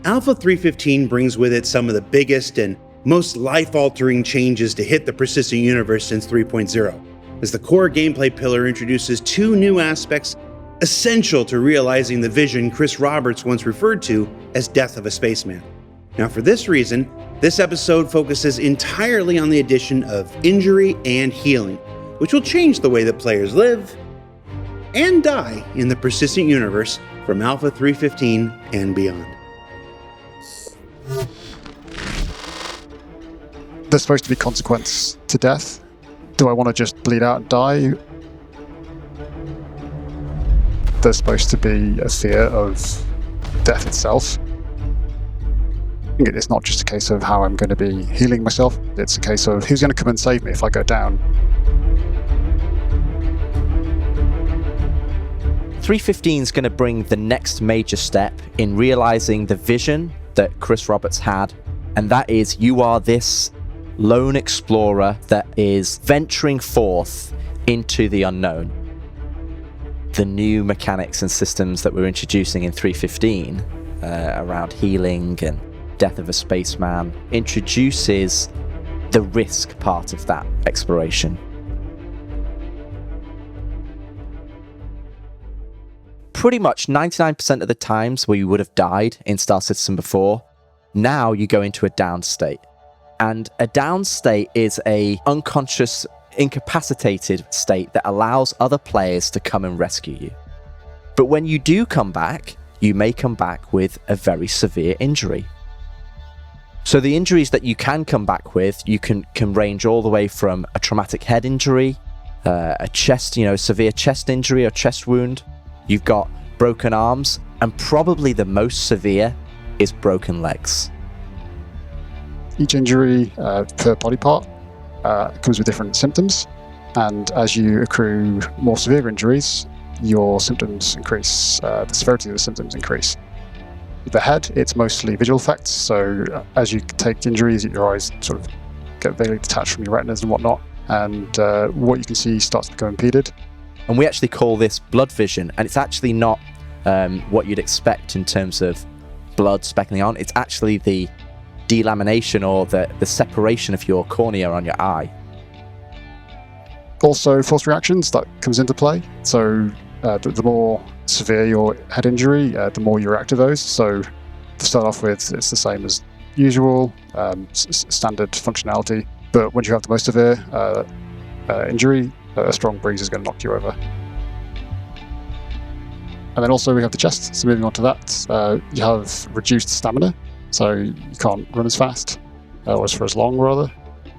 Alpha 315 brings with it some of the biggest and most life-altering changes to hit the persistent universe since 3.0, as the core gameplay pillar introduces two new aspects essential to realizing the vision Chris Roberts once referred to as death of a spaceman. Now, for this reason, this episode focuses entirely on the addition of injury and healing, which will change the way that players live and die in the persistent universe from Alpha 315 and beyond. There's supposed to be consequence to death. Do I want to just bleed out and die? There's supposed to be a fear of death itself. It's not just a case of how I'm going to be healing myself, it's a case of who's going to come and save me if I go down. 315 is going to bring the next major step in realizing the vision that Chris Roberts had, and that is you are this lone explorer that is venturing forth into the unknown. The new mechanics and systems that we're introducing in 315 around healing and death of a spaceman introduces the risk part of that exploration. Pretty much 99% of the times where you would have died in Star Citizen before, now you go into a down state. And a down state is a unconscious, incapacitated state that allows other players to come and rescue you. But when you do come back, you may come back with a very severe injury. So the injuries that you can come back with, you can range all the way from a traumatic head injury, a chest, severe chest injury or chest wound. You've got broken arms, and probably the most severe is broken legs. Each injury per body part comes with different symptoms, and as you accrue more severe injuries, your symptoms increase, the severity of the symptoms increase. With the head, it's mostly visual effects, so as you take injuries, your eyes sort of get vaguely detached from your retinas and whatnot, and what you can see starts to become impeded. And we actually call this blood vision, and it's actually not what you'd expect in terms of blood speckling on. It's actually the delamination or the separation of your cornea on your eye. Also, force reactions, that comes into play. So the more severe your head injury, the more you react to those. So to start off with, it's the same as usual, standard functionality. But when you have the most severe injury, a strong breeze is going to knock you over. And then also we have the chest. So moving on to that, you have reduced stamina, so you can't run as fast, or for as long rather.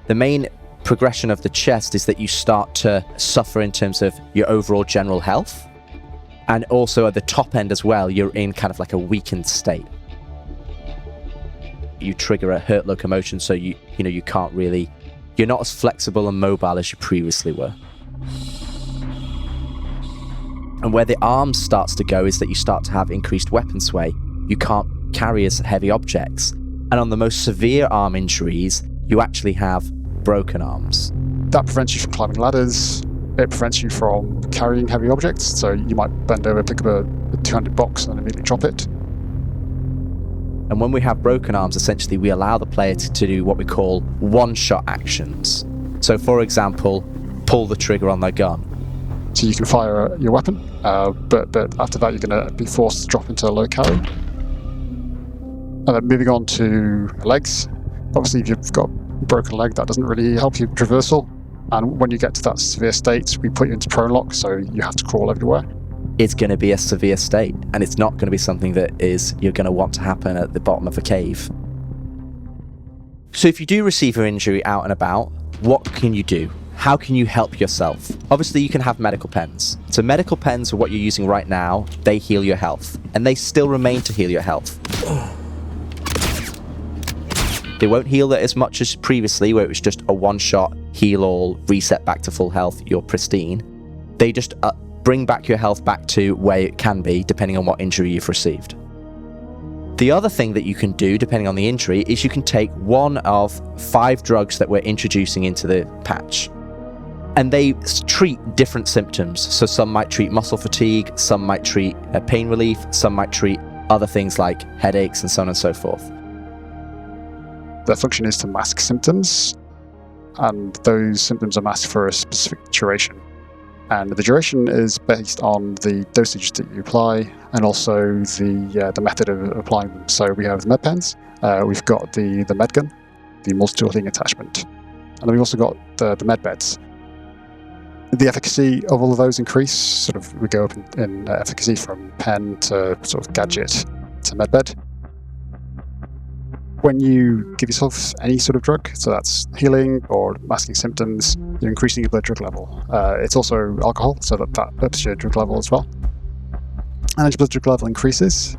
The main progression of the chest is that you start to suffer in terms of your overall general health, and also at the top end as well, you're in kind of like a weakened state. You trigger a hurt locomotion, so you can't really, you're not as flexible and mobile as you previously were. And where the arms starts to go is that you start to have increased weapon sway. You can't carry as heavy objects. And on the most severe arm injuries, you actually have broken arms. That prevents you from climbing ladders. It prevents you from carrying heavy objects. So you might bend over, pick up a 200 box and then immediately drop it. And when we have broken arms, essentially we allow the player to do what we call one-shot actions. So for example, pull the trigger on their gun. So you can fire your weapon, but after that you're going to be forced to drop into low carry. And then moving on to legs. Obviously, if you've got a broken leg, that doesn't really help you with traversal. And when you get to that severe state, we put you into prone lock, so you have to crawl everywhere. It's going to be a severe state, and it's not going to be something that you're going to want to happen at the bottom of a cave. So if you do receive an injury out and about, what can you do? How can you help yourself? Obviously, you can have medical pens. So medical pens are what you're using right now. They heal your health, and they still remain to heal your health. They won't heal it as much as previously, where it was just a one-shot, heal all, reset back to full health, you're pristine. They just bring back your health back to where it can be, depending on what injury you've received. The other thing that you can do, depending on the injury, is you can take one of 5 drugs that we're introducing into the patch. And they treat different symptoms. So some might treat muscle fatigue, some might treat pain relief, some might treat other things like headaches and so on and so forth. Their function is to mask symptoms, and those symptoms are masked for a specific duration. And the duration is based on the dosage that you apply, and also the method of applying them. So we have the med pens, we've got the med gun, the multi-tool heating attachment, and then we've also got the med beds. The efficacy of all of those increase. Sort of, we go up in efficacy from pen to sort of gadget to med bed. When you give yourself any sort of drug, so that's healing or masking symptoms, you're increasing your blood drug level. It's also alcohol, so that ups your drug level as well. And as your blood drug level increases,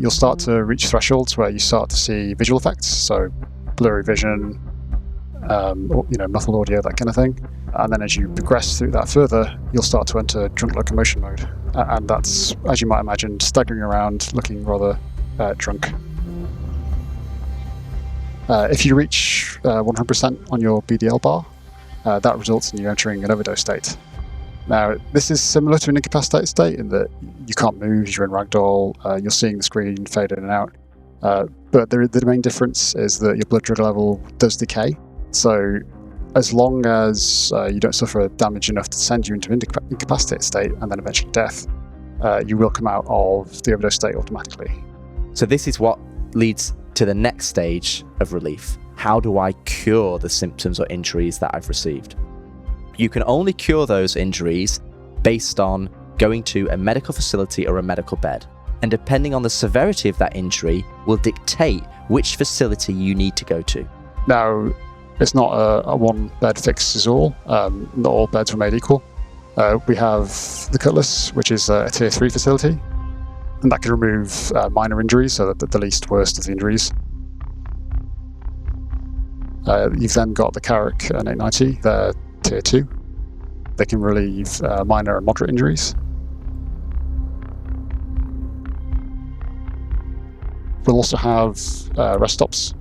you'll start to reach thresholds where you start to see visual effects, so blurry vision, muffled audio, that kind of thing. And then as you progress through that further, you'll start to enter drunk locomotion mode. And that's, as you might imagine, staggering around, looking rather drunk. If you reach 100% on your BDL bar, that results in you entering an overdose state. Now, this is similar to an incapacitated state in that you can't move, you're in ragdoll, you're seeing the screen fade in and out. But the main difference is that your blood drug level does decay. So as long as you don't suffer damage enough to send you into an incapacitated state and then eventually death, you will come out of the overdose state automatically. So this is what leads to the next stage of relief. How do I cure the symptoms or injuries that I've received? You can only cure those injuries based on going to a medical facility or a medical bed. And depending on the severity of that injury will dictate which facility you need to go to. Now, it's not a one bed fixes all. Not all beds were made equal. We have the Cutlass, which is a tier 3 facility, and that can remove minor injuries, so that the least worst of the injuries. You've then got the Carrick and 890, they're tier 2. They can relieve minor and moderate injuries. We'll also have rest stops.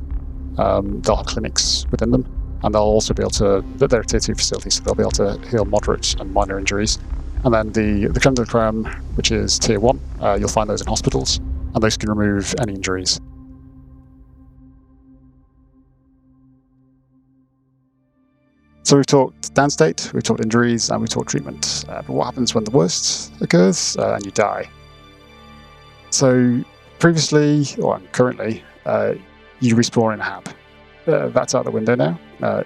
They'll have clinics within them, and they'll also be able to, they're a tier 2 facility, so they'll be able to heal moderate and minor injuries. And then the creme de la creme, which is tier 1, you'll find those in hospitals, and those can remove any injuries. So we've talked downstate, we've talked injuries, and we've talked treatment. But what happens when the worst occurs and you die? So previously, or currently, you respawn in a hab. That's out the window now.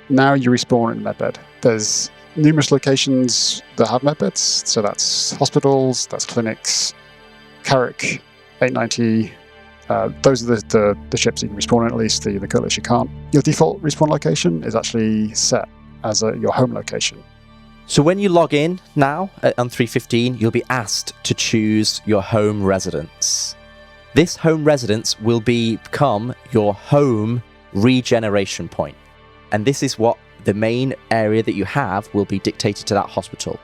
Now you respawn in a medbed. There's numerous locations that have medbeds, so that's hospitals, that's clinics, Carrick, 890. Those are the ships you can respawn in, at least the Cutlass you can't. Your default respawn location is actually set as your home location. So when you log in now on 315, you'll be asked to choose your home residence. This home residence will become your home regeneration point. And this is what the main area that you have will be dictated to that hospital.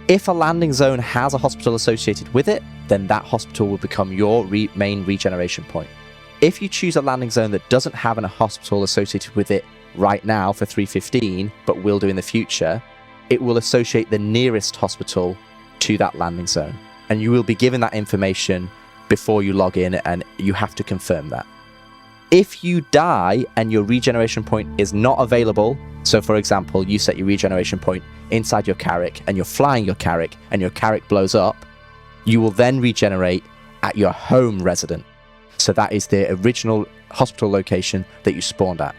If a landing zone has a hospital associated with it, then that hospital will become your main regeneration point. If you choose a landing zone that doesn't have a hospital associated with it right now for 315, but will do in the future, it will associate the nearest hospital to that landing zone. And you will be given that information before you log in, and you have to confirm that. If you die and your regeneration point is not available, so for example, you set your regeneration point inside your Carrick and you're flying your Carrick and your Carrick blows up, you will then regenerate at your home resident. So that is the original hospital location that you spawned at.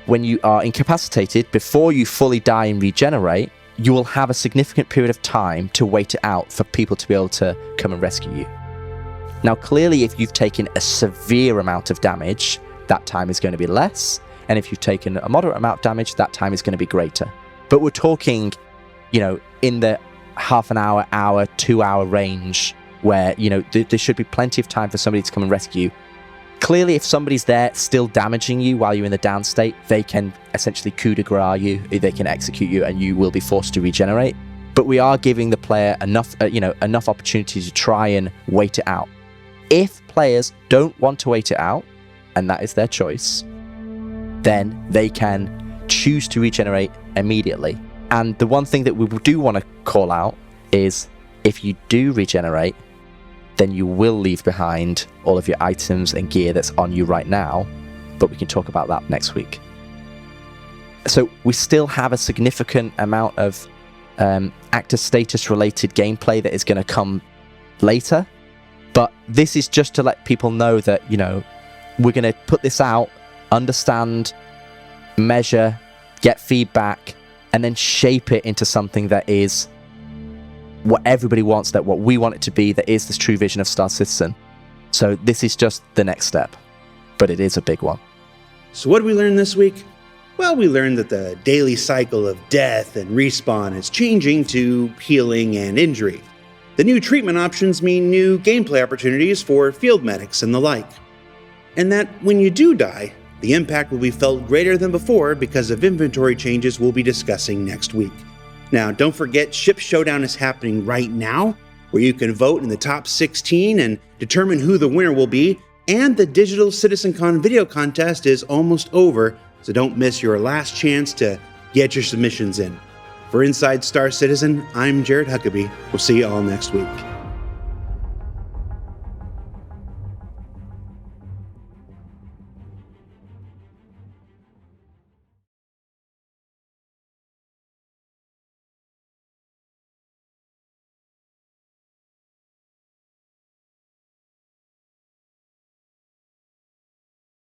When you are incapacitated, before you fully die and regenerate, you will have a significant period of time to wait it out for people to be able to come and rescue you. Now, clearly, if you've taken a severe amount of damage, that time is going to be less. And if you've taken a moderate amount of damage, that time is going to be greater. But we're talking, in the half an hour, 2-hour range where, there should be plenty of time for somebody to come and rescue you. Clearly, if somebody's there still damaging you while you're in the down state, they can essentially coup de grace you, they can execute you, and you will be forced to regenerate. But we are giving the player enough opportunity to try and wait it out. If players don't want to wait it out, and that is their choice, then they can choose to regenerate immediately. And the one thing that we do want to call out is if you do regenerate, then you will leave behind all of your items and gear that's on you right now, but we can talk about that next week. So we still have a significant amount of actor status related gameplay that is going to come later, but this is just to let people know that, you know, we're going to put this out, understand, measure, get feedback, and then shape it into something that is what everybody wants, that what we want it to be, that is this true vision of Star Citizen. So this is just the next step, but it is a big one. So what did we learn this week? Well, we learned that the daily cycle of death and respawn is changing to healing and injury. The new treatment options mean new gameplay opportunities for field medics and the like. And that when you do die, the impact will be felt greater than before because of inventory changes we'll be discussing next week. Now, don't forget, Ship Showdown is happening right now, where you can vote in the top 16 and determine who the winner will be, and the Digital CitizenCon video contest is almost over, so don't miss your last chance to get your submissions in. For Inside Star Citizen, I'm Jared Huckabee. We'll see you all next week.